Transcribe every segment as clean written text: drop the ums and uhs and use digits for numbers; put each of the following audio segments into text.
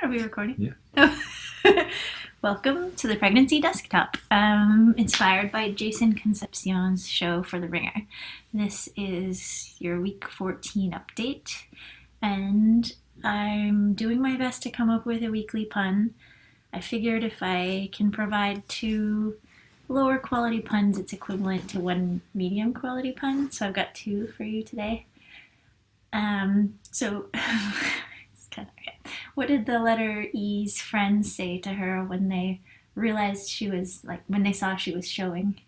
Are we recording? Yeah. Welcome to the Pregnancy Desktop, inspired by Jason Concepcion's show for The Ringer. This is your week 14 update, and I'm doing my best to come up with a weekly pun. I figured if I can provide 2 lower quality puns, it's equivalent to 1 medium quality pun, so I've got 2 for you today. What did the letter E's friends say to her when they realized she was, when they saw she was showing?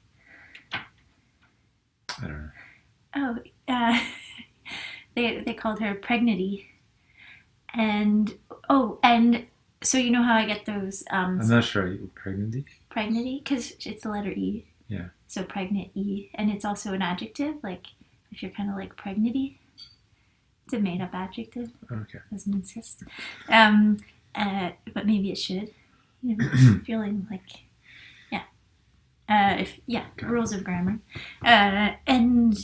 I don't know. They called her Pregnity. And so you know how I get those... I'm not sure. Pregnancy? Pregnity? Because it's the letter E. Yeah. So pregnant E. And it's also an adjective, if you're kind of like pregnity. It's a made-up adjective. Okay. Doesn't exist. But maybe it should. Feeling like, rules of grammar. And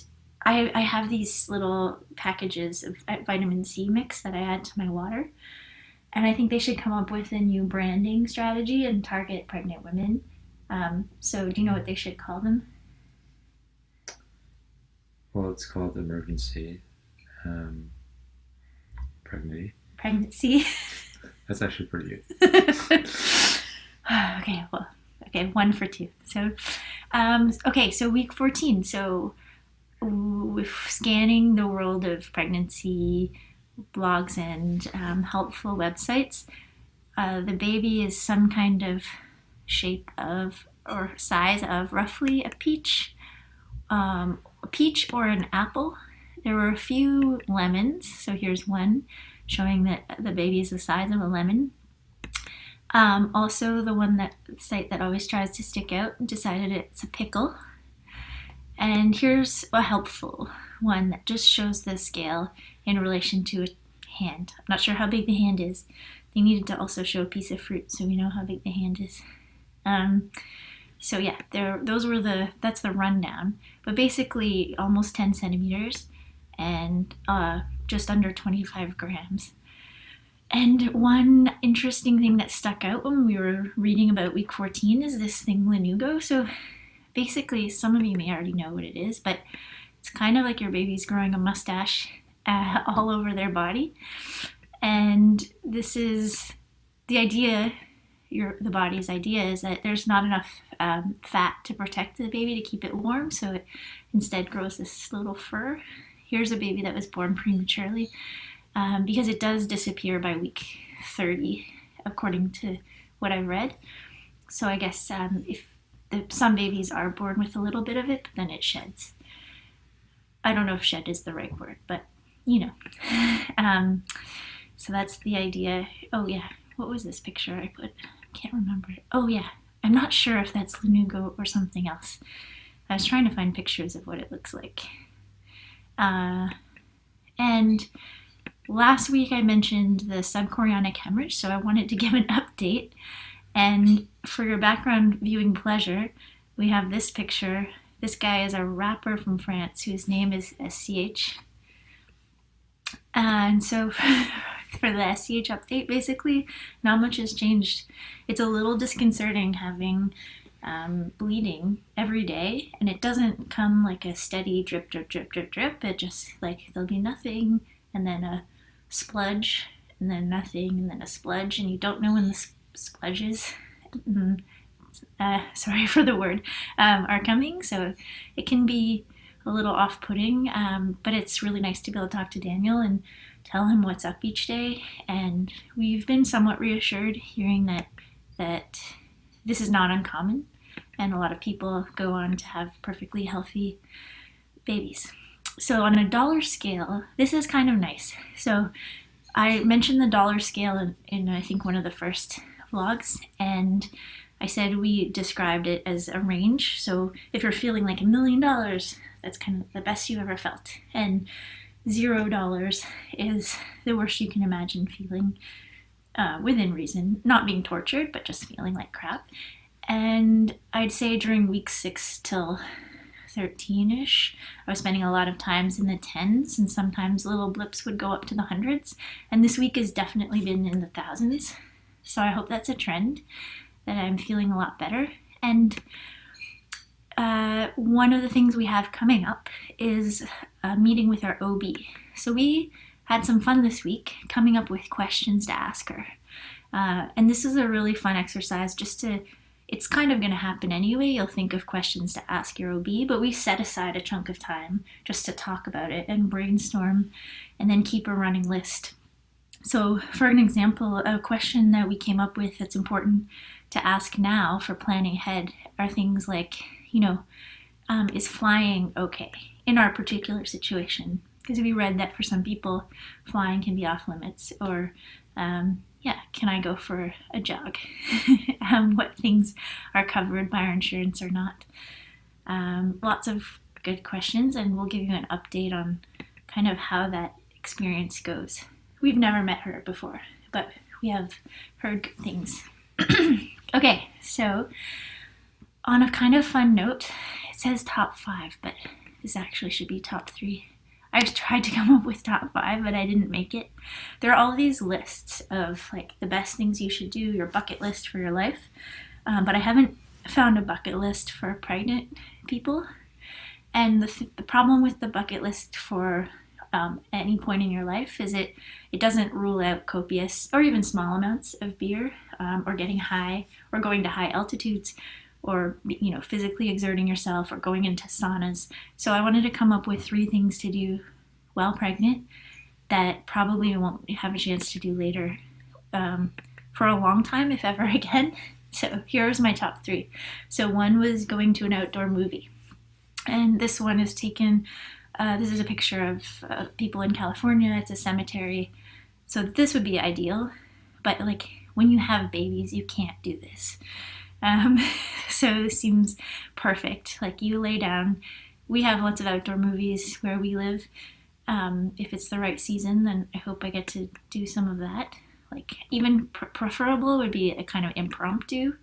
I have these little packages of vitamin C mix that I add to my water. And I think they should come up with a new branding strategy and target pregnant women. So do you know what they should call them? Well, it's called emergency. Pregnancy. That's actually pretty good. Okay, 1 for 2. So, so week 14. So, scanning the world of pregnancy blogs and helpful websites, the baby is some kind of shape of or size of roughly a peach or an apple. There were a few lemons, so here's one showing that the baby is the size of a lemon. Also, the site that always tries to stick out decided it's a pickle. And here's a helpful one that just shows the scale in relation to a hand. I'm not sure how big the hand is. They needed to also show a piece of fruit so we know how big the hand is. That's the rundown. But basically almost 10 centimeters and just under 25 grams. And one interesting thing that stuck out when we were reading about week 14 is this thing Lanugo. So basically, some of you may already know what it is, but it's kind of like your baby's growing a mustache all over their body. And this is the idea, the body's idea is that there's not enough fat to protect the baby to keep it warm, so it instead grows this little fur. Here's a baby that was born prematurely because it does disappear by week 30, according to what I read. So I guess some babies are born with a little bit of it, but then it sheds. I don't know if shed is the right word, but so that's the idea. Oh yeah, what was this picture I put? I can't remember. Oh yeah, I'm not sure if that's Lanugo or something else. I was trying to find pictures of what it looks like. And last week I mentioned the subchorionic hemorrhage, so I wanted to give an update. And for your background viewing pleasure, we have this picture. This guy is a rapper from France whose name is SCH. And so for the SCH update, basically, not much has changed. It's a little disconcerting having bleeding every day, and it doesn't come like a steady drip, drip, drip, drip, drip. It just there'll be nothing, and then a spludge, and then nothing, and then a spludge, and you don't know when the spludges, sorry for the word, are coming. So it can be a little off-putting, but it's really nice to be able to talk to Daniel and tell him what's up each day. And we've been somewhat reassured hearing that this is not uncommon, and a lot of people go on to have perfectly healthy babies. So on a dollar scale, this is kind of nice. So I mentioned the dollar scale in I think one of the first vlogs, and I said we described it as a range. So if you're feeling like $1 million, that's kind of the best you ever felt. And $0 is the worst you can imagine feeling, within reason, not being tortured, but just feeling like crap. And I'd say during week 6 till 13-ish, I was spending a lot of times in the tens, and sometimes little blips would go up to the hundreds. And this week has definitely been in the thousands. So I hope that's a trend, that I'm feeling a lot better. And one of the things we have coming up is a meeting with our OB. So we had some fun this week coming up with questions to ask her. And this is a really fun exercise it's kind of going to happen anyway. You'll think of questions to ask your OB, but we set aside a chunk of time just to talk about it and brainstorm and then keep a running list. So for an example, a question that we came up with that's important to ask now for planning ahead are things like, is flying okay in our particular situation? Because we read that for some people, flying can be off limits. Or, can I go for a jog? What things are covered by our insurance or not? Lots of good questions, and we'll give you an update on kind of how that experience goes. We've never met her before, but we have heard good things. Okay, so on a kind of fun note, it says top 5, but this actually should be top 3. I just tried to come up with top 5, but I didn't make it. There are all these lists of like the best things you should do, your bucket list for your life, but I haven't found a bucket list for pregnant people. And the problem with the bucket list for any point in your life is it doesn't rule out copious or even small amounts of beer, or getting high, or going to high altitudes, or physically exerting yourself, or going into saunas. So I wanted to come up with 3 things to do while pregnant that probably won't have a chance to do later for a long time, if ever again. So here's my top 3. So one was going to an outdoor movie. And this one is taken, this is a picture of people in California. It's a cemetery. So this would be ideal. But like when you have babies, you can't do this. So this seems perfect. Like you lay down. We have lots of outdoor movies where we live. If it's the right season, then I hope I get to do some of that. Like even preferable would be a kind of impromptu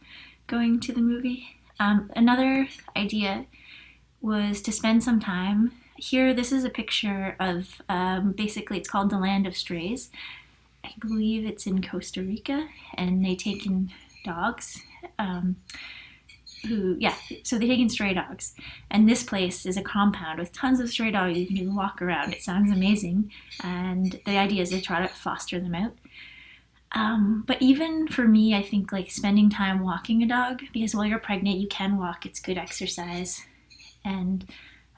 going to the movie. Another idea was to spend some time here. This is a picture of basically it's called the Land of Strays. I believe it's in Costa Rica, and they take in dogs. So they take in stray dogs, and this place is a compound with tons of stray dogs. You can walk around. It sounds amazing, and the idea is they try to foster them out. But even for me, I think like spending time walking a dog, because while you're pregnant you can walk, it's good exercise, and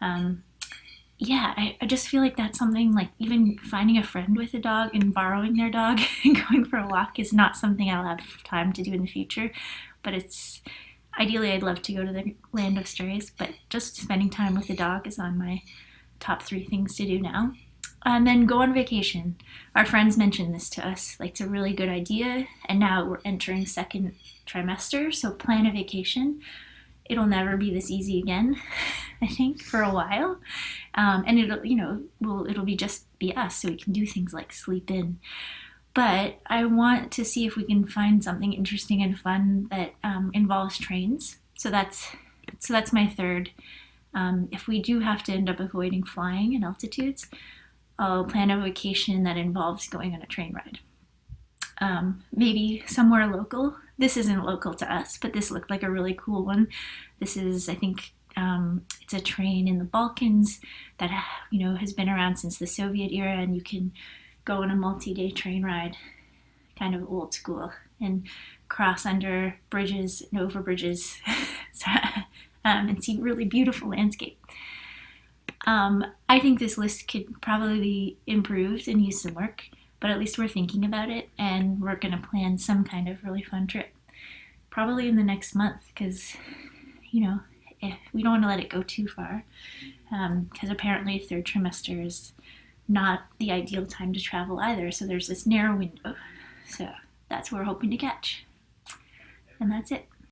I just feel like that's something, like even finding a friend with a dog and borrowing their dog and going for a walk is not something I'll have time to do in the future, but it's ideally I'd love to go to the Land of Strays, but just spending time with the dog is on my top 3 things to do now. And then go on vacation. Our friends mentioned this to us, like it's a really good idea, and now we're entering 2nd trimester, so plan a vacation. It'll never be this easy again, I think, for a while. And it'll be just be us, so we can do things like sleep in. But I want to see if we can find something interesting and fun that involves trains. So that's my 3rd. If we do have to end up avoiding flying in altitudes, I'll plan a vacation that involves going on a train ride. Maybe somewhere local. This isn't local to us, but this looked like a really cool one. This is, I think, it's a train in the Balkans that has been around since the Soviet era, and you can go on a multi-day train ride, kind of old school, and cross under bridges and over bridges, and see really beautiful landscape. I think this list could probably be improved and use some work, but at least we're thinking about it, and we're going to plan some kind of really fun trip, probably in the next month, because, we don't want to let it go too far, because apparently 3rd trimester is not the ideal time to travel either, so there's this narrow window. So that's what we're hoping to catch. And that's it.